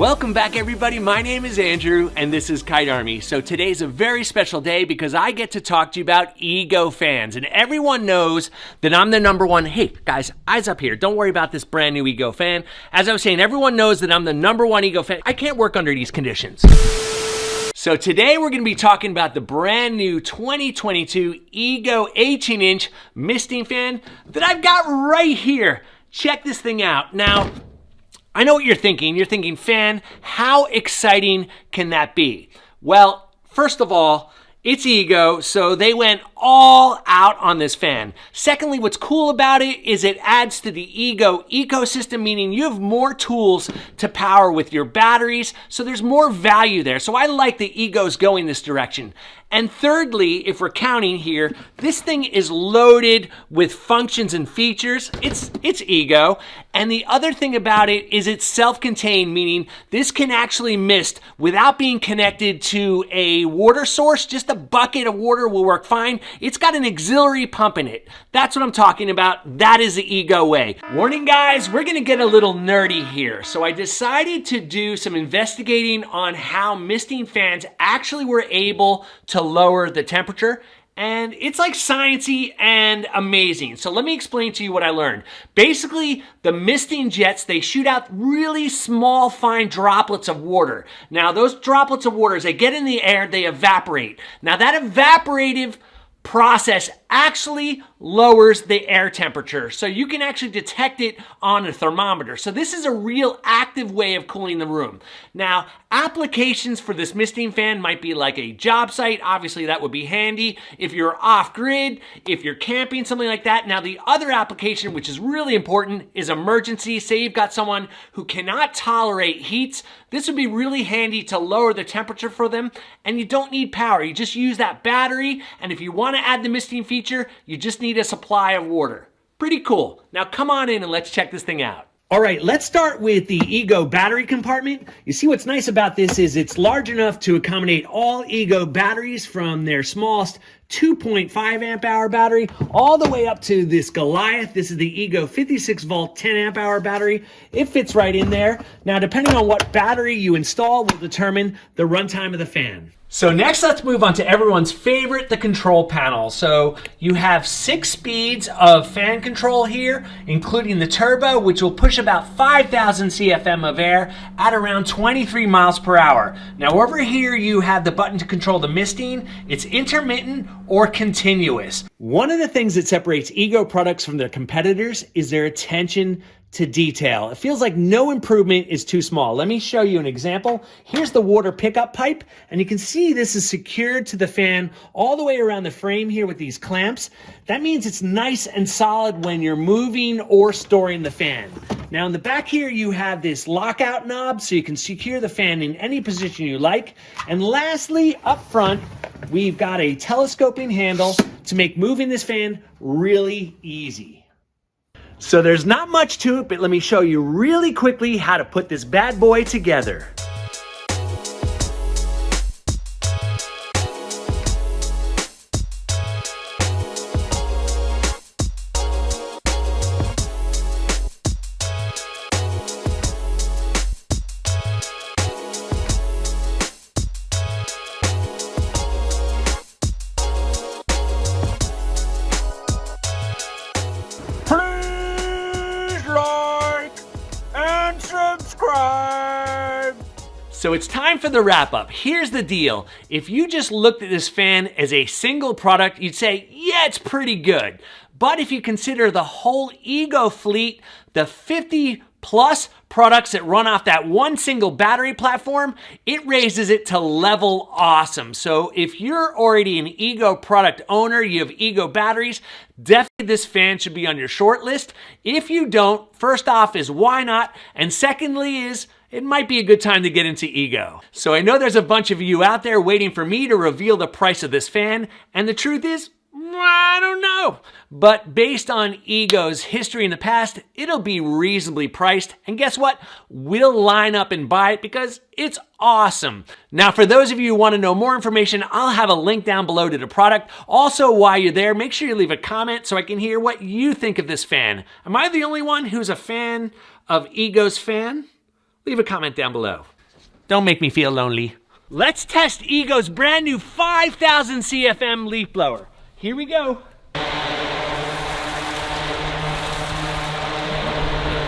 Welcome back, everybody. My name is Andrew, and this is Kite Army. So today's a very special day because I get to talk to you about Ego fans. And everyone knows that I'm the #1. Hey, guys, eyes up here. Don't worry about this brand new Ego fan. As I was saying, everyone knows that I'm the #1 Ego fan. I can't work under these conditions. So today we're going to be talking about the brand new 2022 Ego 18-inch misting fan that I've got right here. Check this thing out. Now, I know what you're thinking. You're thinking, fan, how exciting can that be? Well, first of all, it's Ego, so they went all out on this fan. Secondly, what's cool about it is it adds to the Ego ecosystem, meaning you have more tools to power with your batteries, so there's more value there. So I like the Egos going this direction. And thirdly, if we're counting here, this thing is loaded with functions and features. It's Ego. And the other thing about it is it's self-contained, meaning this can actually mist without being connected to a water source. Just a bucket of water will work fine. It's got an auxiliary pump in it. That's what I'm talking about. That is the Ego way. Warning, guys, we're gonna get a little nerdy here. So I decided to do some investigating on how misting fans actually were able to lower the temperature, and it's like sciencey and amazing. So let me explain to you what I learned. Basically, the misting jets, they shoot out really small, fine droplets of water. Now, those droplets of water, as they get in the air, they evaporate. Now, that evaporative process actually lowers the air temperature. So you can actually detect it on a thermometer. So this is a real active way of cooling the room. Now, applications for this misting fan might be like a job site. Obviously, that would be handy. If you're off grid, if you're camping, something like that. Now, the other application, which is really important, is emergency. Say you've got someone who cannot tolerate heat. This would be really handy to lower the temperature for them, and you don't need power. You just use that battery, and if you want to add the misting feature, you just need a supply of water. Pretty cool. Now come on in and let's check this thing out. All right, let's start with the Ego battery compartment. You see, what's nice about this is it's large enough to accommodate all Ego batteries, from their smallest 2.5 amp hour battery all the way up to this Goliath. This is the Ego 56 volt 10 amp hour battery. It fits right in there. Now, depending on what battery you install will determine the runtime of the fan. So next, let's move on to everyone's favorite, the control panel. So you have 6 speeds of fan control here, including the turbo, which will push about 5,000 CFM of air at around 23 miles per hour. Now over here, you have the button to control the misting. It's intermittent or continuous. One of the things that separates Ego products from their competitors is their attention to detail. It feels like no improvement is too small. Let me show you an example. Here's the water pickup pipe, and you can see this is secured to the fan all the way around the frame here with these clamps. That means it's nice and solid when you're moving or storing the fan. Now in the back here, you have this lockout knob so you can secure the fan in any position you like. And lastly, up front, we've got a telescoping handle to make moving this fan really easy. So there's not much to it, but let me show you really quickly how to put this bad boy together. So it's time for the wrap up. Here's the deal. If you just looked at this fan as a single product, you'd say, yeah, it's pretty good. But if you consider the whole Ego fleet, the 50 plus products that run off that one single battery platform, it raises it to level awesome. So if you're already an Ego product owner, you have Ego batteries, definitely this fan should be on your short list. If you don't, first off is why not? And secondly is, it might be a good time to get into Ego. So I know there's a bunch of you out there waiting for me to reveal the price of this fan, and the truth is, I don't know. But based on Ego's history in the past, it'll be reasonably priced. And guess what? We'll line up and buy it because it's awesome. Now, for those of you who want to know more information, I'll have a link down below to the product. Also, while you're there, make sure you leave a comment so I can hear what you think of this fan. Am I the only one who's a fan of Ego's fan? leave a comment down below. Don't make me feel lonely. Let's test Ego's brand new 5,000 CFM leaf blower. Here we go.